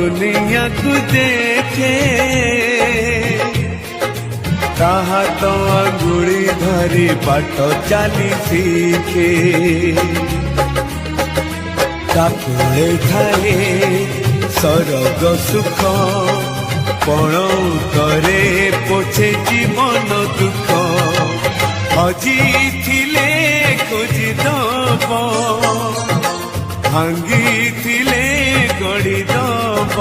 दुनिया को देखे ताहा तो अंगुड़ी धरी बाट चली शिखे ताकुले थाए सरग सुख पण करे पोछे जीवन दुख हजी थिले खोजी दब भांगी थिले गड़ी दब